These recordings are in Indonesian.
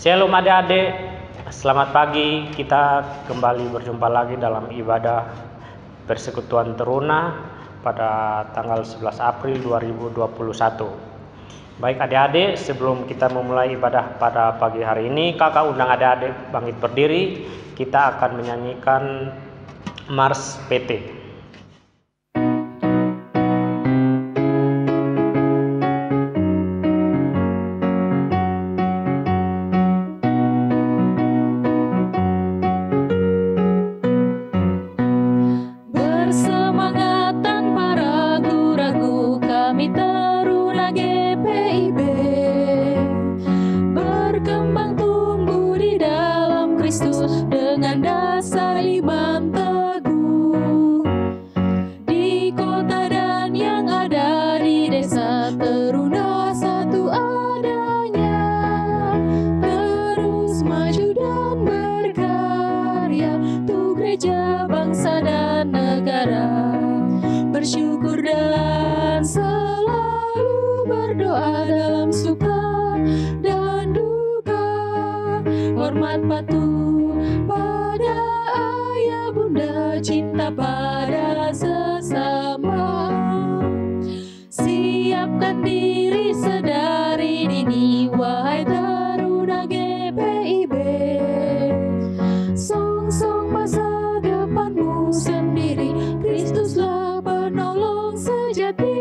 Shalom adik-adik, selamat pagi. Kita kembali berjumpa lagi dalam ibadah Persekutuan Teruna pada tanggal 11 April 2021. Baik adik-adik, sebelum kita memulai ibadah pada pagi hari ini, kakak undang adik-adik bangkit berdiri. Kita akan menyanyikan Mars PT. Hormat patuh pada ayah bunda, cinta pada sesama. Siapkan diri sedari dini, wahai taruna GPIB. Song-song masa depanmu sendiri, Kristuslah penolong sejati.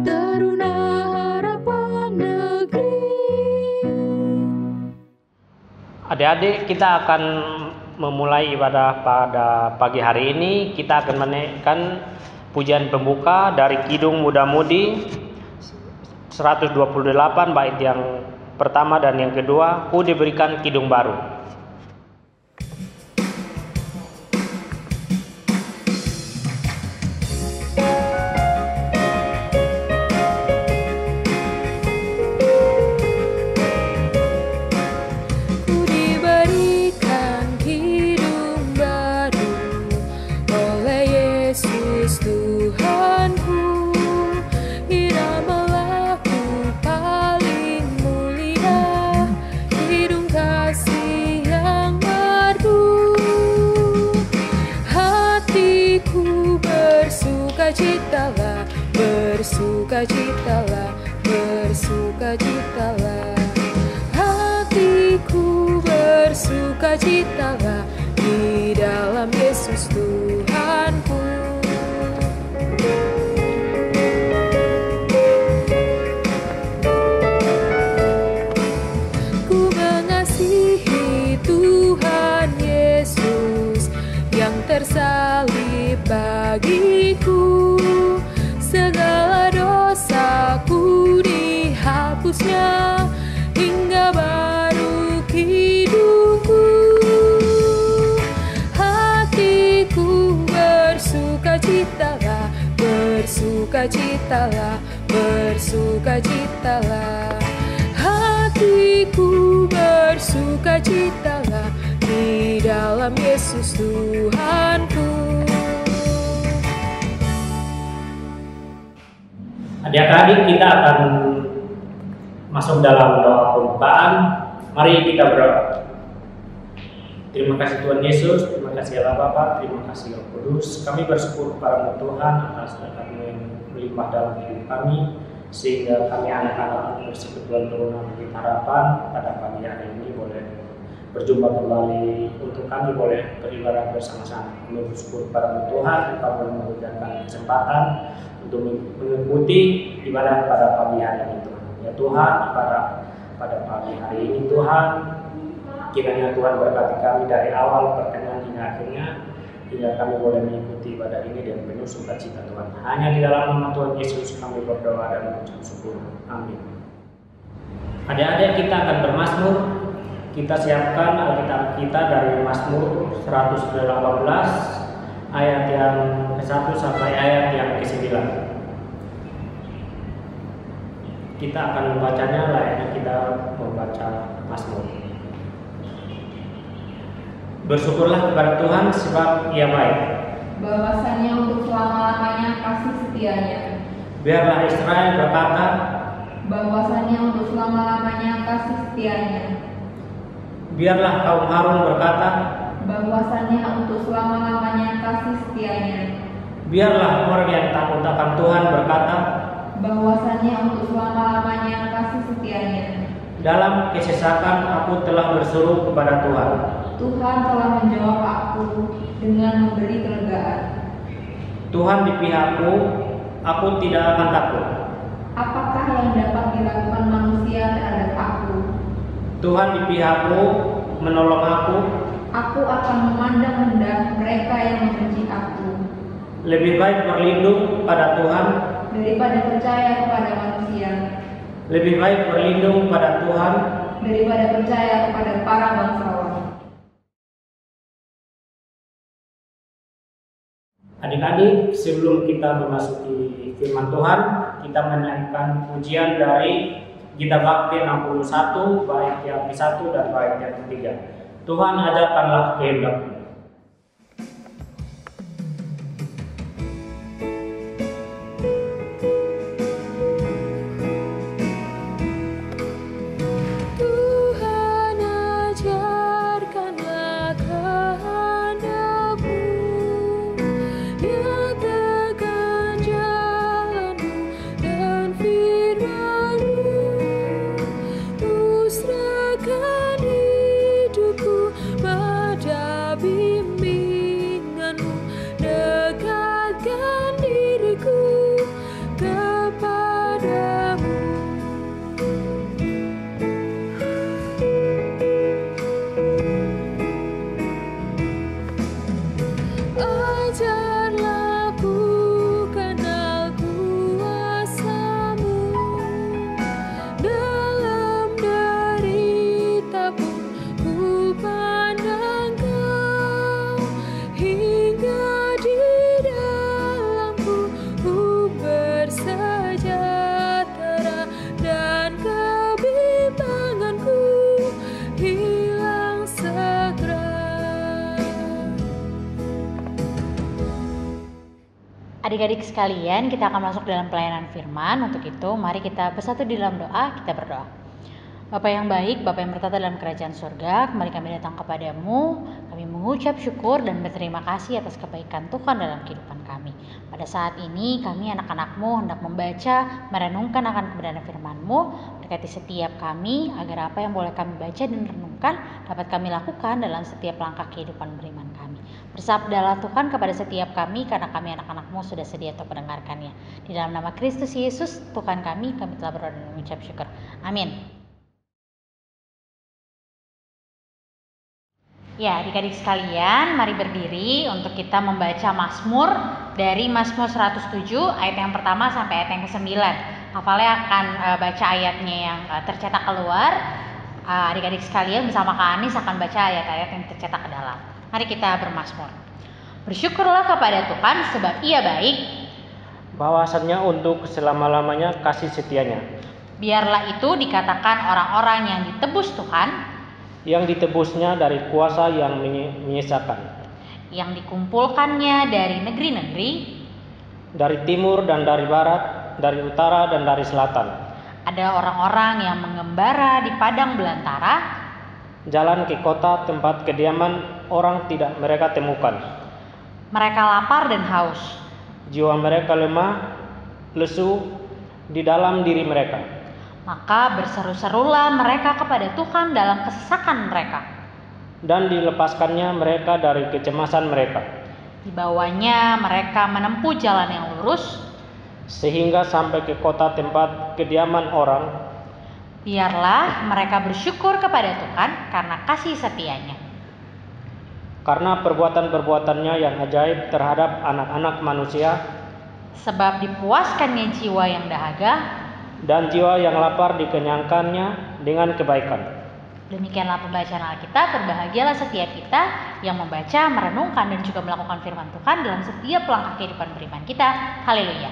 Taruna harapan negeri. Adik-adik, kita akan memulai ibadah pada pagi hari ini. Kita akan menaikkan pujian pembuka dari Kidung Muda Mudi 128 bait yang pertama dan yang kedua, Ku Diberikan Kidung Baru. Bersukacitalah, bersukacitalah, hatiku bersukacitalah di dalam Yesus Tuhanku. Ku mengasihi Tuhan Yesus yang tersalib bagiku. Segala dosaku dihapusnya, hingga baru hidupku. Hatiku bersukacitalah, bersukacitalah, bersukacitalah. Hatiku bersukacitalah di dalam Yesus Tuhanku. Adik-adik, kita akan masuk dalam doa pembukaan. Mari kita berdoa. Terima kasih Tuhan Yesus, terima kasih Allah Bapa, terima kasih Roh Kudus. Kami bersyukur kepada Tuhan atas berkat-Mu yang melimpah dalam hidup kami, sehingga kami anak-anak Persekutuan Teruna Bukit Harapan pada pagi hari ini boleh berjumpa kembali untuk kami boleh beribadah bersama-sama. Kami bersyukur kepada Tuhan, Engkau boleh memberikan kesempatan untuk mengikuti ibadah pada pagi hari ini Tuhan. Ya Tuhan, pada pagi hari ini Tuhan, kiranya Tuhan berkati kami dari awal pertengahan hingga akhirnya, hingga kami boleh mengikuti ibadah ini dengan penuh sukacita Tuhan. Hanya di dalam nama Tuhan Yesus kami berdoa dan mengucap syukur. Amin. Adik-adik, kita akan bermazmur. Kita siapkan Alkitab kita dari Mazmur 118 ayat yang ke-1 sampai ayat yang ke-9. Kita akan membacanya layaknya kita membaca Mazmur. Bersyukurlah kepada Tuhan sebab Ia baik. Bahwasannya untuk selama-lamanya kasih setianya. Biarlah Israel berkata, bahwasannya untuk selama-lamanya kasih setianya. Biarlah kaum Harun berkata, bahwasannya untuk selama-lamanya kasih setianya. biarlah orang yang takut akan Tuhan berkata, Bahwasannya untuk selama-lamanya kasih setianya. dalam kesesakan aku telah berseru kepada Tuhan. Tuhan telah menjawab aku dengan memberi kelegaan. Tuhan di pihakku, aku tidak akan takut. Apakah yang dapat dilakukan manusia terhadap aku? Tuhan di pihakku, menolong aku. Aku akan memandang rendah mereka yang membenci aku, Lebih baik berlindung pada Tuhan, daripada percaya kepada manusia, lebih baik berlindung pada Tuhan daripada percaya kepada para bangsawan. Adik-adik, sebelum kita memasuki firman Tuhan, kita menyanyikan pujian dari Gita Bakti 61, bait yang ke-1 dan bait yang ke-3. Tuhan ajarkanlah kehendak-Mu. Tuhan ajarkanlah kehendak-Mu, nyatakan jalan-Mu dan firman-Mu. Ku serahkan hidupku pada bimbingan-Mu, dekatkan diriku kepadamu. Ajarlah ku kenal kuasa-Mu, dalam derita pun ku pandang Kau, hingga di dalam-Ku ku bersejahtera dan kebimbanganku hilang segera. Adik-adik sekalian, kita akan masuk dalam pelayanan firman. Untuk itu, mari kita bersatu di dalam doa, kita berdoa. Bapa yang baik, Bapa yang bertata dalam kerajaan surga, kembali kami datang kepadamu. Kami mengucap syukur dan berterima kasih atas kebaikan Tuhan dalam kehidupan kami. Pada saat ini, kami anak-anak-Mu hendak membaca, merenungkan akan kebenaran firman-Mu. Berkati setiap kami, agar apa yang boleh kami baca dan renungkan dapat kami lakukan dalam setiap langkah kehidupan beriman kami. Bersabdalah Tuhan kepada setiap kami, karena kami anak-anak-Mu sudah sedia untuk mendengarkannya. Di dalam nama Kristus Yesus, Tuhan kami telah berdoa dan mengucap syukur. Amin. Ya, adik-adik sekalian, mari berdiri untuk kita membaca Mazmur dari Mazmur 107 ayat yang pertama sampai ayat yang ke-9. Hafalnya akan baca ayatnya yang tercetak keluar. Adik-adik sekalian bersama Kak Anis akan baca ayat-ayat yang tercetak ke dalam. Mari kita bermazmur. Bersyukurlah kepada Tuhan sebab Ia baik. Bahwasannya untuk selama-lamanya kasih setianya. Biarlah itu dikatakan orang-orang yang ditebus Tuhan, Yang ditebusnya dari kuasa yang menyesakan. yang dikumpulkannya dari negeri-negeri. Dari timur dan dari barat, dari utara dan dari selatan. Ada orang-orang yang mengembara di padang belantara, Jalan ke kota tempat kediaman orang tidak mereka temukan. mereka lapar dan haus. Jiwa mereka lemah, lesu di dalam diri mereka. Maka berseru-serulah mereka kepada Tuhan dalam kesesakan mereka. Dan dilepaskannya mereka dari kecemasan mereka. Dibawanya mereka menempuh jalan yang lurus. Sehingga sampai ke kota tempat kediaman orang. Biarlah mereka bersyukur kepada Tuhan karena kasih setianya. Karena perbuatan-perbuatannya yang ajaib terhadap anak-anak manusia. Sebab dipuaskannya jiwa yang dahaga. Dan jiwa yang lapar dikenyangkannya dengan kebaikan. Demikianlah pembacaan Alkitab. Berbahagialah setiap kita yang membaca, merenungkan dan juga melakukan firman Tuhan dalam setiap langkah kehidupan beriman kita. Haleluya.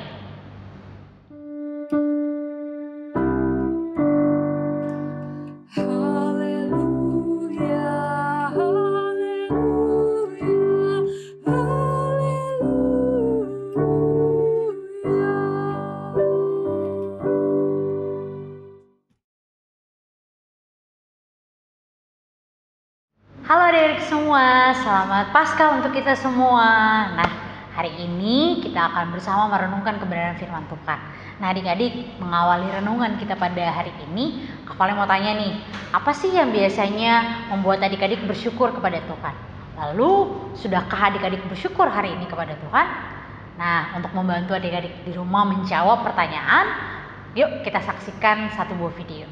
selamat Paskah untuk kita semua. Nah, hari ini kita akan bersama merenungkan kebenaran firman Tuhan. Nah, adik-adik, mengawali renungan kita pada hari ini, Kak Valen mau tanya nih, apa sih yang biasanya membuat adik-adik bersyukur kepada Tuhan? Lalu, sudahkah adik-adik bersyukur hari ini kepada Tuhan? Nah, untuk membantu adik-adik di rumah menjawab pertanyaan, yuk kita saksikan satu buah video.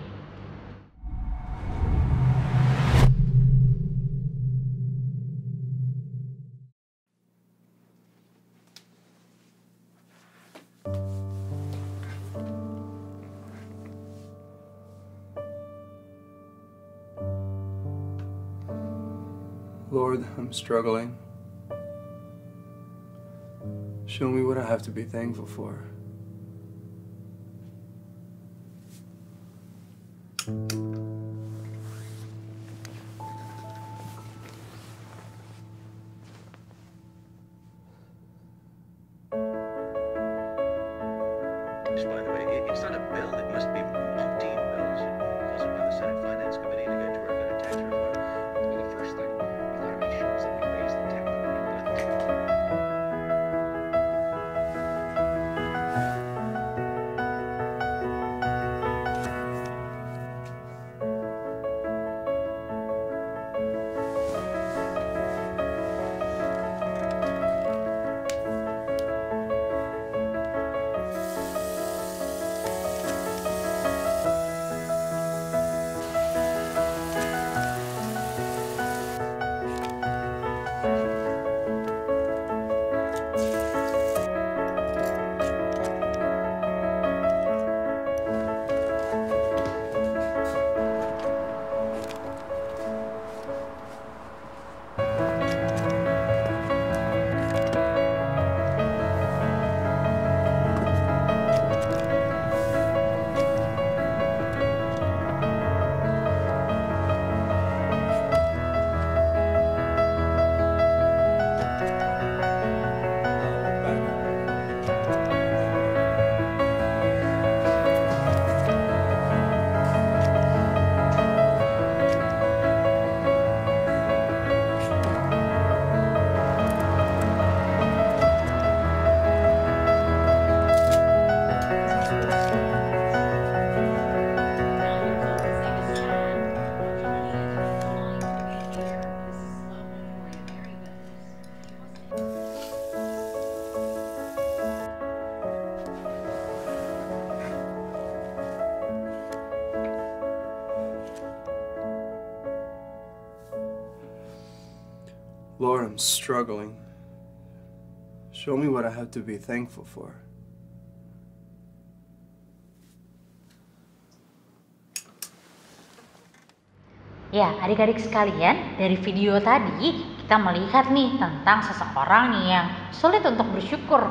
Lord, I'm struggling. Show me what I have to be thankful for. Just by the way, it's not a bill, it must be multi bills. Because of the Senate Finance Committee to get to work on a tax reform. Well, the first thing we gotta make sure is that we raise the tax. Lord, I'm struggling. Show me what I have to be thankful for. Ya, adik-adik sekalian, dari video tadi kita melihat nih tentang seseorang yang sulit untuk bersyukur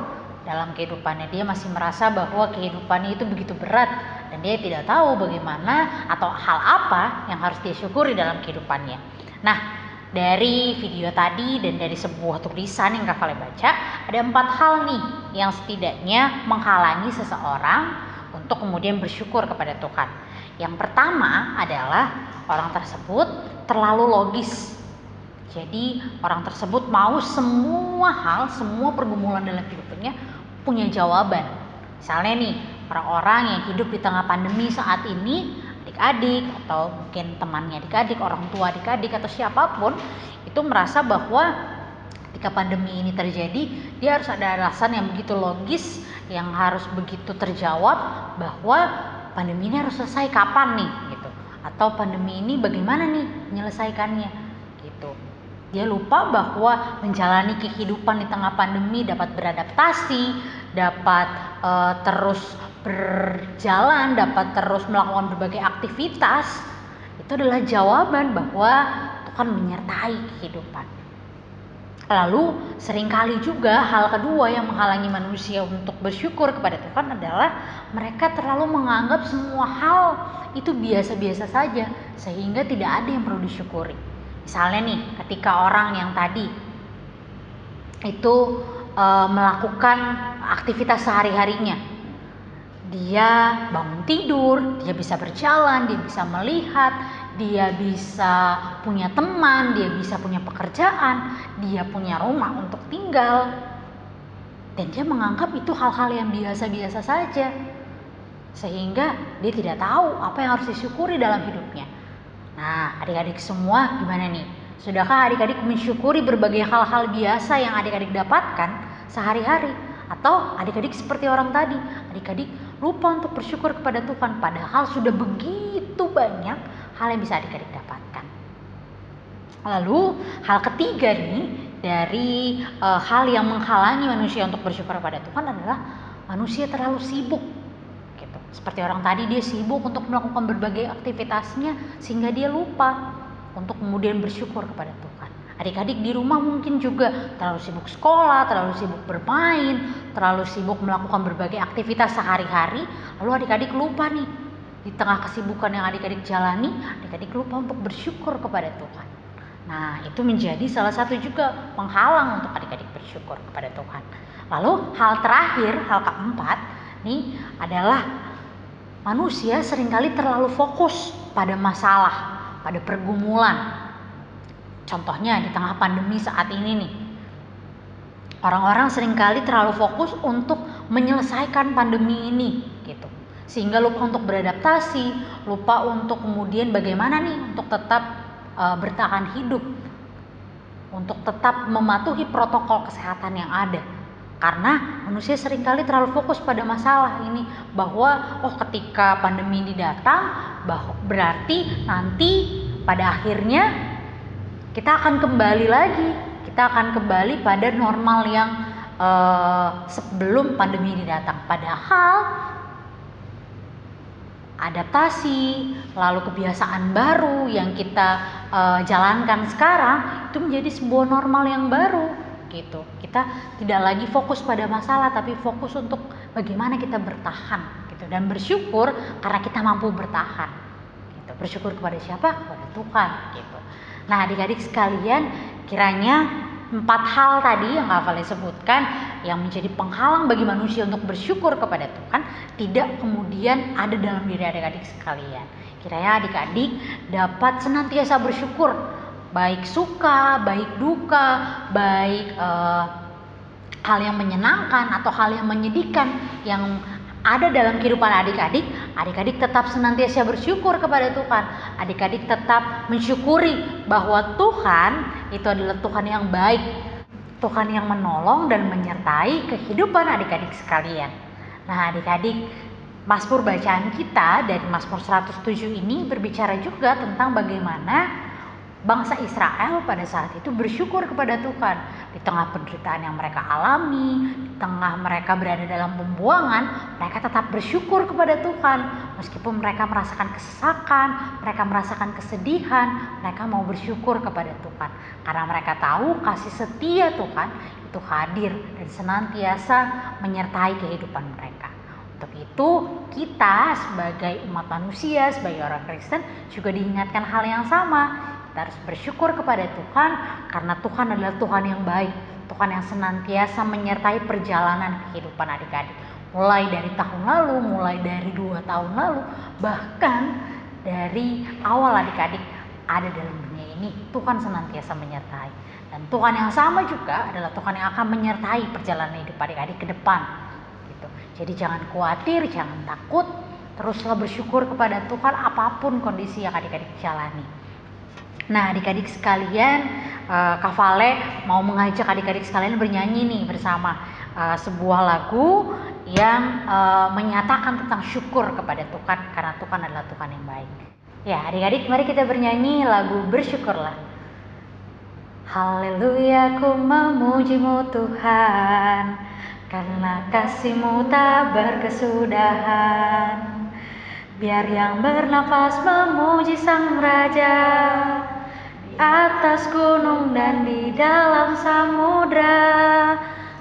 dalam kehidupannya. Dia masih merasa bahwa kehidupannya itu begitu berat dan dia tidak tahu bagaimana atau hal apa yang harus dia syukuri dalam kehidupannya. Nah, dari video tadi dan dari sebuah tulisan yang Kak Valen baca, ada 4 hal nih yang setidaknya menghalangi seseorang untuk kemudian bersyukur kepada Tuhan. Yang pertama adalah orang tersebut terlalu logis. Jadi orang tersebut mau semua hal, semua pergumulan dalam hidupnya punya jawaban. Misalnya nih, orang-orang yang hidup di tengah pandemi saat ini, adik-adik atau mungkin temannya adik-adik, orang tua adik-adik atau siapapun, itu merasa bahwa ketika pandemi ini terjadi, dia harus ada alasan yang begitu logis, yang harus begitu terjawab bahwa pandemi ini harus selesai kapan nih gitu. Atau pandemi ini bagaimana nih menyelesaikannya gitu. Dia lupa bahwa menjalani kehidupan di tengah pandemi dapat beradaptasi, dapat terus berjalan, dapat terus melakukan berbagai aktivitas. Itu adalah jawaban bahwa Tuhan menyertai kehidupan. Lalu seringkali juga hal kedua yang menghalangi manusia untuk bersyukur kepada Tuhan adalah mereka terlalu menganggap semua hal itu biasa-biasa saja sehingga tidak ada yang perlu disyukuri. Misalnya nih, ketika orang yang tadi itu melakukan aktivitas sehari-harinya, dia bangun tidur, dia bisa berjalan, dia bisa melihat, dia bisa punya teman, dia bisa punya pekerjaan, dia punya rumah untuk tinggal. Dan dia menganggap itu hal-hal yang biasa-biasa saja. Sehingga dia tidak tahu apa yang harus disyukuri dalam hidupnya. Nah, adik-adik semua gimana nih? Sudahkah adik-adik mensyukuri berbagai hal-hal biasa yang adik-adik dapatkan sehari-hari? Atau adik-adik seperti orang tadi, adik-adik lupa untuk bersyukur kepada Tuhan, padahal sudah begitu banyak hal yang bisa adik-adik dapatkan. Lalu hal ketiga nih dari hal yang menghalangi manusia untuk bersyukur kepada Tuhan adalah manusia terlalu sibuk. Gitu. Seperti orang tadi, dia sibuk untuk melakukan berbagai aktivitasnya sehingga dia lupa untuk kemudian bersyukur kepada Tuhan. Adik-adik di rumah mungkin juga terlalu sibuk sekolah, terlalu sibuk bermain, terlalu sibuk melakukan berbagai aktivitas sehari-hari, lalu adik-adik lupa nih, di tengah kesibukan yang adik-adik jalani, adik-adik lupa untuk bersyukur kepada Tuhan. Nah, itu menjadi salah satu juga penghalang untuk adik-adik bersyukur kepada Tuhan. Lalu hal terakhir, hal keempat nih adalah manusia seringkali terlalu fokus pada masalah, pada pergumulan. Contohnya di tengah pandemi saat ini nih, orang-orang seringkali terlalu fokus untuk menyelesaikan pandemi ini gitu, sehingga lupa untuk beradaptasi, lupa untuk kemudian bagaimana nih untuk tetap bertahan hidup, untuk tetap mematuhi protokol kesehatan yang ada. Karena manusia seringkali terlalu fokus pada masalah ini, bahwa ketika pandemi ini datang, berarti nanti pada akhirnya kita akan kembali lagi, kita akan kembali pada normal yang sebelum pandemi ini datang. Padahal adaptasi, lalu kebiasaan baru yang kita jalankan sekarang itu menjadi sebuah normal yang baru gitu. Kita tidak lagi fokus pada masalah, tapi fokus untuk bagaimana kita bertahan gitu, dan bersyukur karena kita mampu bertahan gitu. Bersyukur kepada siapa? Kepada Tuhan gitu. Nah, adik-adik sekalian, kiranya 4 hal tadi yang Kak Vale sebutkan yang menjadi penghalang bagi manusia untuk bersyukur kepada Tuhan tidak kemudian ada dalam diri adik-adik sekalian. Kiranya adik-adik dapat senantiasa bersyukur, baik suka, baik duka, baik hal yang menyenangkan atau hal yang menyedihkan yang ada dalam kehidupan adik-adik. Adik-adik tetap senantiasa bersyukur kepada Tuhan. Adik-adik tetap mensyukuri bahwa Tuhan itu adalah Tuhan yang baik, Tuhan yang menolong dan menyertai kehidupan adik-adik sekalian. Nah, adik-adik, Mazmur bacaan kita dari Mazmur 107 ini berbicara juga tentang bagaimana bangsa Israel pada saat itu bersyukur kepada Tuhan. Di tengah penderitaan yang mereka alami, di tengah mereka berada dalam pembuangan, mereka tetap bersyukur kepada Tuhan. Meskipun mereka merasakan kesesakan, mereka merasakan kesedihan, mereka mau bersyukur kepada Tuhan. Karena mereka tahu kasih setia Tuhan itu hadir dan senantiasa menyertai kehidupan mereka. Untuk itu kita sebagai umat manusia, sebagai orang Kristen juga diingatkan hal yang sama. Kita harus bersyukur kepada Tuhan karena Tuhan adalah Tuhan yang baik, Tuhan yang senantiasa menyertai perjalanan kehidupan adik-adik. Mulai dari tahun lalu, mulai dari 2 tahun lalu, bahkan dari awal adik-adik ada dalam dunia ini, Tuhan senantiasa menyertai. Dan Tuhan yang sama juga adalah Tuhan yang akan menyertai perjalanan hidup adik-adik ke depan. Gitu. Jadi jangan khawatir, jangan takut, teruslah bersyukur kepada Tuhan apapun kondisi yang adik-adik jalani. Nah, adik-adik sekalian, Kak Vale mau mengajak adik-adik sekalian bernyanyi nih bersama sebuah lagu yang menyatakan tentang syukur kepada Tuhan karena Tuhan adalah Tuhan yang baik. Ya, adik-adik, mari kita bernyanyi lagu Bersyukurlah. Haleluya, ku memuji-Mu Tuhan, karena kasih-Mu tak berkesudahan. Biar yang bernafas memuji Sang Raja, di atas gunung dan di dalam samudra.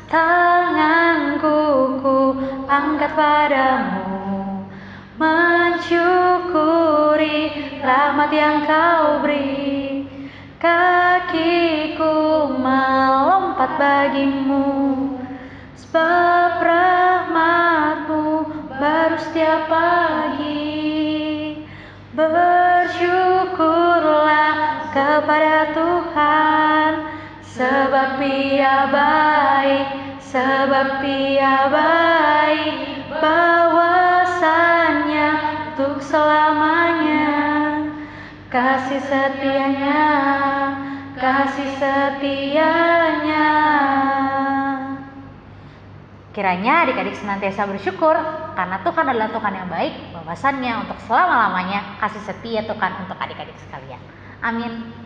Tanganku ku angkat padamu, mensyukuri rahmat yang Kau beri. Kakiku melompat bagimu, sebab rahmat-Mu baru setiap pagi. Bersyukur sebab Ia baik, bahwasannya untuk selamanya. Kasih setianya. Kiranya adik-adik senantiasa bersyukur karena Tuhan adalah Tuhan yang baik, bahwasannya untuk selama-lamanya kasih setia Tuhan untuk adik-adik sekalian. Amin.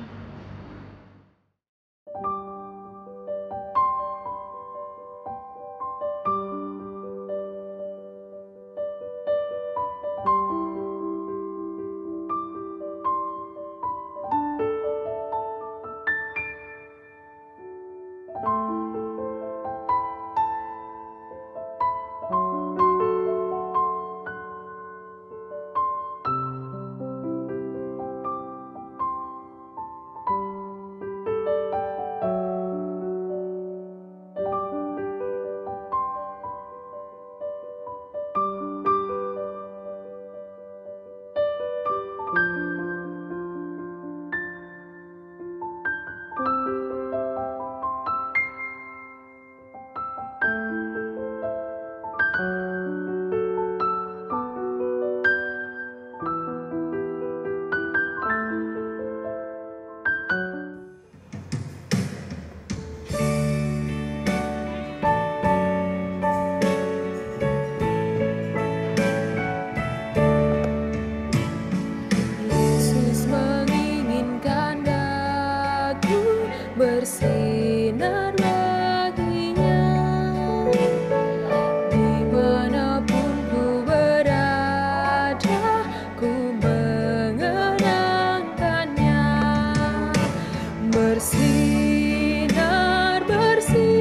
Yesus menginginkan daku bersinar baginya, dimanapun ku berada, ku mengenangkannya. Bersinar, bersinar,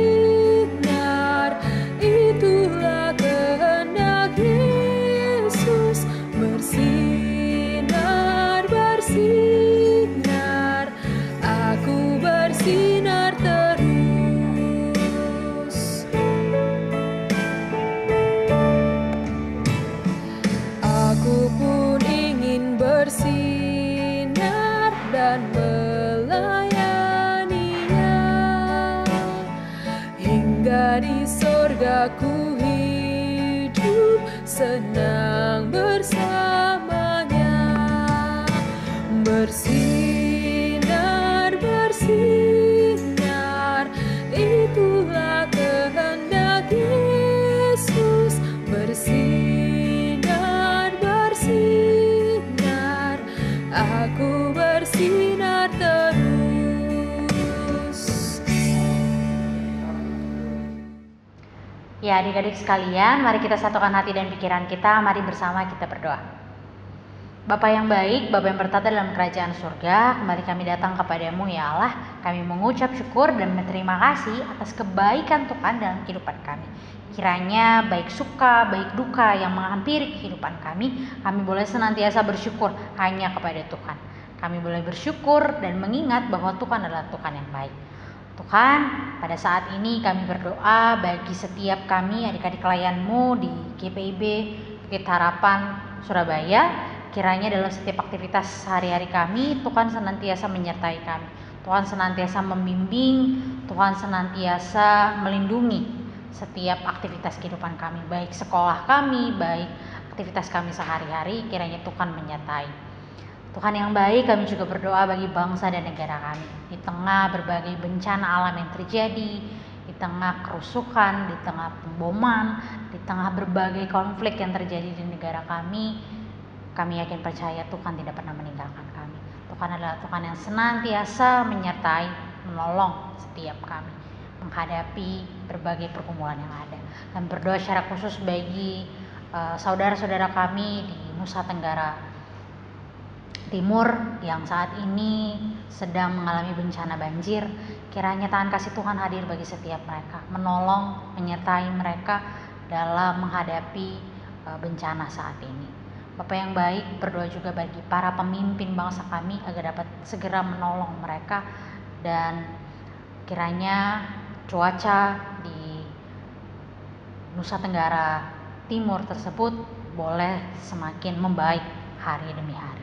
itulah kehendak Yesus. Bersinar, bersinar, aku bersinar terus. Aku pun ingin bersinar dan melayaninya, hingga di sorga ku hidup senang bersamanya. Bersinar, bersinar, itulah kehendak Yesus. Bersinar, bersinar, aku bersinar terus. Ya adik-adik sekalian, mari kita satukan hati dan pikiran kita, mari bersama kita berdoa. Bapa yang baik, Bapa yang bertata dalam kerajaan surga, kembali kami datang kepadamu ya Allah. Kami mengucap syukur dan berterima kasih atas kebaikan Tuhan dalam kehidupan kami. Kiranya baik suka, baik duka yang menghampiri kehidupan kami boleh senantiasa bersyukur hanya kepada Tuhan. Kami boleh bersyukur dan mengingat bahwa Tuhan adalah Tuhan yang baik. Tuhan, pada saat ini kami berdoa bagi setiap kami adik-adik layanmu di GPIB Bukit Harapan Surabaya. Kiranya dalam setiap aktivitas sehari-hari kami, Tuhan senantiasa menyertai kami. Tuhan senantiasa membimbing, Tuhan senantiasa melindungi setiap aktivitas kehidupan kami, baik sekolah kami, baik aktivitas kami sehari-hari, kiranya Tuhan menyertai. Tuhan yang baik, kami juga berdoa bagi bangsa dan negara kami. Di tengah berbagai bencana alam yang terjadi, di tengah kerusuhan, di tengah pemboman, di tengah berbagai konflik yang terjadi di negara kami yakin percaya Tuhan tidak pernah meninggalkan kami. Tuhan adalah Tuhan yang senantiasa menyertai, menolong setiap kami menghadapi berbagai pergumulan yang ada. Kami berdoa secara khusus bagi saudara-saudara kami di Nusa Tenggara Timur yang saat ini sedang mengalami bencana banjir. Kiranya tangan kasih Tuhan hadir bagi setiap mereka, menolong, menyertai mereka dalam menghadapi bencana saat ini. Bapak yang baik, berdoa juga bagi para pemimpin bangsa kami agar dapat segera menolong mereka, dan kiranya cuaca di Nusa Tenggara Timur tersebut boleh semakin membaik hari demi hari.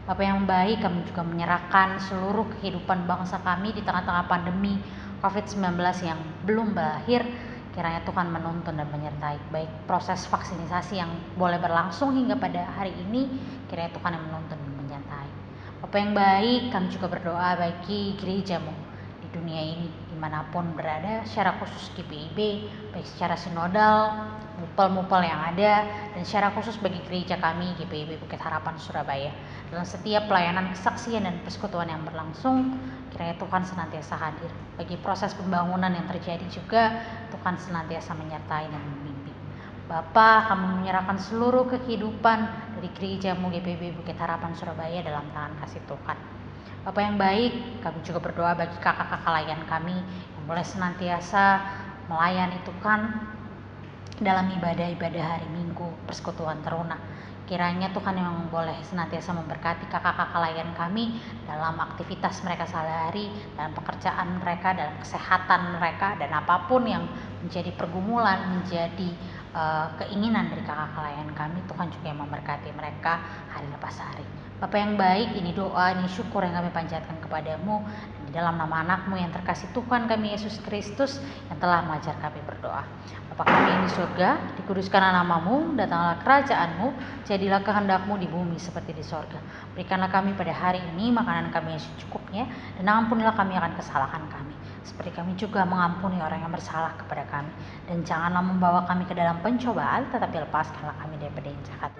Bapak yang baik, kami juga menyerahkan seluruh kehidupan bangsa kami di tengah-tengah pandemi COVID-19 yang belum berakhir, kiranya Tuhan menuntun dan menyertai baik proses vaksinasi yang boleh berlangsung hingga pada hari ini, kiranya Tuhan yang menuntun dan menyertai. Bapa yang baik, kami juga berdoa bagi gerejamu di dunia ini, dimanapun berada, secara khusus GPIB, baik secara sinodal, mupel-mupel yang ada, dan secara khusus bagi gereja kami GPIB Bukit Harapan Surabaya. Dalam setiap pelayanan kesaksian dan persekutuan yang berlangsung, kiranya Tuhan senantiasa hadir. Bagi proses pembangunan yang terjadi juga, Tuhan senantiasa menyertai dan membimbing. Bapa, kami menyerahkan seluruh kehidupan dari gerejamu GPIB Bukit Harapan Surabaya dalam tangan kasih Tuhan. Bapa yang baik, kami juga berdoa bagi kakak-kakak layan kami yang boleh senantiasa melayani Tuhan dalam ibadah-ibadah hari Minggu, persekutuan teruna. Kiranya Tuhan yang boleh senantiasa memberkati kakak-kakak layan kami dalam aktivitas mereka sehari-hari, dalam pekerjaan mereka, dalam kesehatan mereka, dan apapun yang menjadi pergumulan, menjadi keinginan dari kakak-kakak layan kami, Tuhan juga yang memberkati mereka hari lepas hari. Bapa yang baik, ini doa, ini syukur yang kami panjatkan kepadamu, dan di dalam nama anakmu yang terkasih Tuhan kami Yesus Kristus yang telah mengajar kami berdoa. Bapa kami yang di surga, dikuduskanlah namamu, datanglah kerajaanmu, jadilah kehendakmu di bumi seperti di sorga. Berikanlah kami pada hari ini makanan kami yang secukupnya, dan ampunilah kami akan kesalahan kami, seperti kami juga mengampuni orang yang bersalah kepada kami. Dan janganlah membawa kami ke dalam pencobaan, tetapi lepaskanlah kami daripada yang jahat.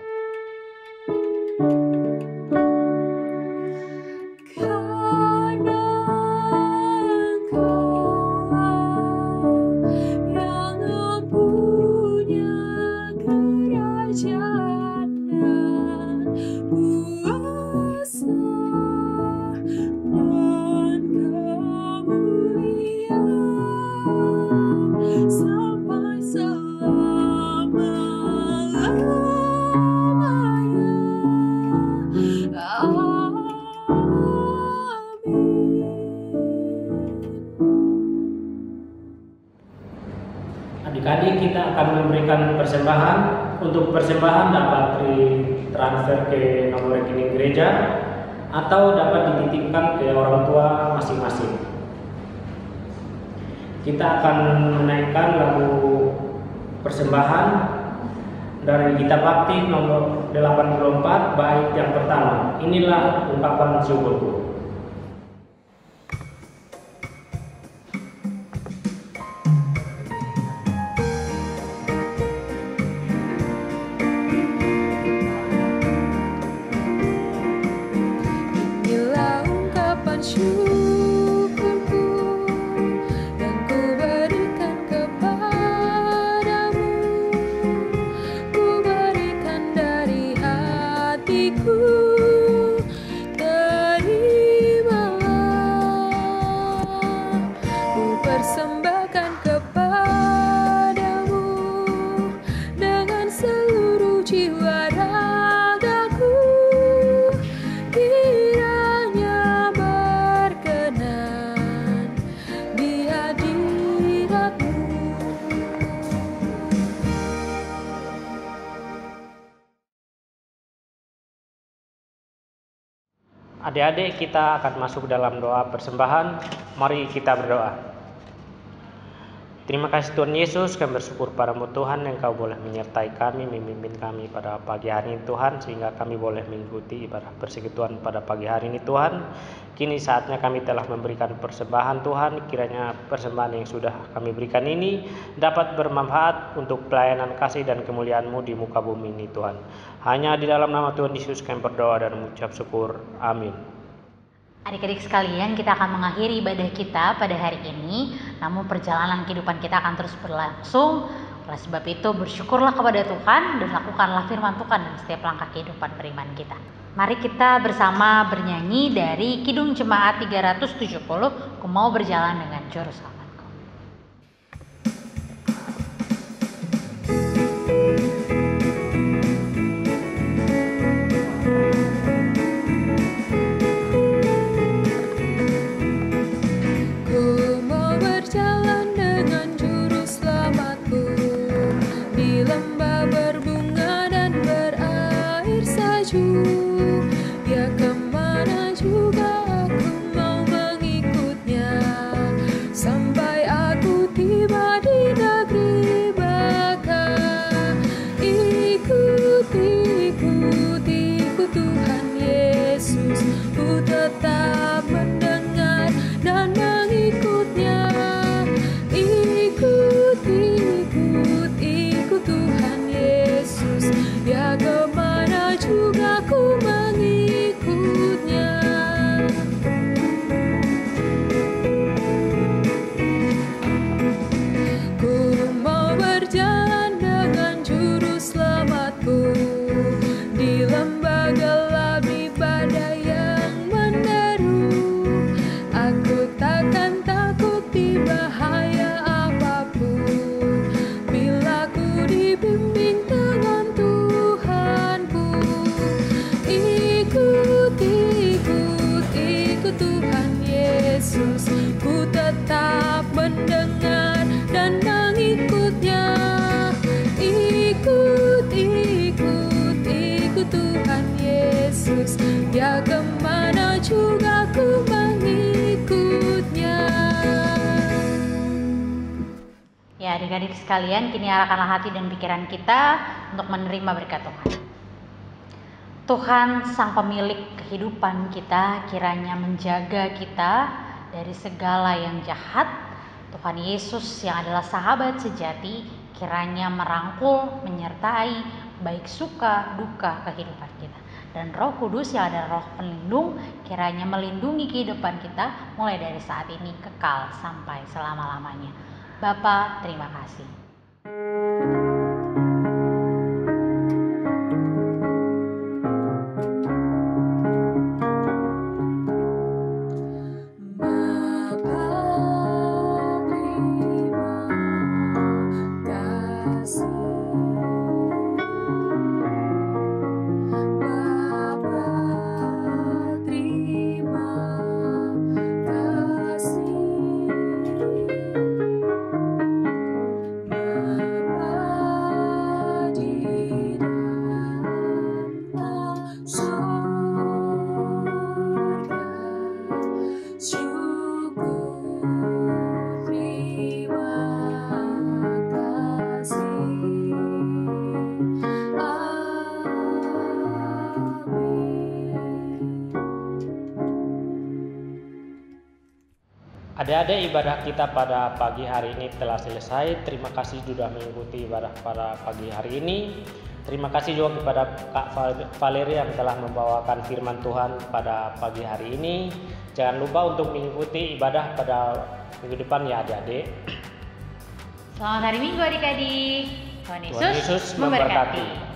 Adik-adik, kita akan memberikan persembahan. Untuk persembahan dapat ditransfer ke nomor rekening gereja atau dapat dititipkan ke orang tua masing-masing. Kita akan menaikkan lagu persembahan dari Gita Bakti nomor 84 bait yang pertama. Inilah ungkapan syukurku. Syukurku yang ku berikan kepadamu, ku berikan dari hatiku, terimalah. Ku persembahkan kepadamu dengan seluruh jiwa ragaku, kiranya berkenan di hadiratmu. Adik-adik, kita akan masuk dalam doa persembahan. Mari kita berdoa. Terima kasih Tuhan Yesus, kami bersyukur padamu Tuhan yang Kau boleh menyertai kami, memimpin kami pada pagi hari ini Tuhan, sehingga kami boleh mengikuti ibadah persekutuan pada pagi hari ini Tuhan. Kini saatnya kami telah memberikan persembahan Tuhan, kiranya persembahan yang sudah kami berikan ini dapat bermanfaat untuk pelayanan kasih dan kemuliaan-Mu di muka bumi ini Tuhan. Hanya di dalam nama Tuhan Yesus kami berdoa dan mengucap syukur. Amin. Adik-adik sekalian, kita akan mengakhiri ibadah kita pada hari ini, namun perjalanan kehidupan kita akan terus berlangsung. Oleh sebab itu, bersyukurlah kepada Tuhan dan lakukanlah firman Tuhan dalam setiap langkah kehidupan beriman kita. Mari kita bersama bernyanyi dari Kidung Jemaat 370, Ku Mau Berjalan Dengan Juru Selamatku. Ku mau berjalan dengan juru selamatku di lembah berbunga dan berair salju. Dia kemana juga aku mau mengikutnya sampai Ya adik-adik sekalian, kini arahkanlah hati dan pikiran kita untuk menerima berkat Tuhan. Tuhan sang pemilik kehidupan kita kiranya menjaga kita dari segala yang jahat. Tuhan Yesus yang adalah sahabat sejati kiranya merangkul, menyertai baik suka duka kehidupan kita. Dan Roh Kudus yang adalah Roh pelindung kiranya melindungi kehidupan kita mulai dari saat ini kekal sampai selama-lamanya. Bapa, terima kasih. Adik-adik, ibadah kita pada pagi hari ini telah selesai. Terima kasih sudah mengikuti ibadah pada pagi hari ini. Terima kasih juga kepada Kak Valeria yang telah membawakan firman Tuhan pada pagi hari ini. Jangan lupa untuk mengikuti ibadah pada minggu depan ya adik-adik. Selamat hari Minggu adik-adik. Tuhan Tuhan Yesus memberkati.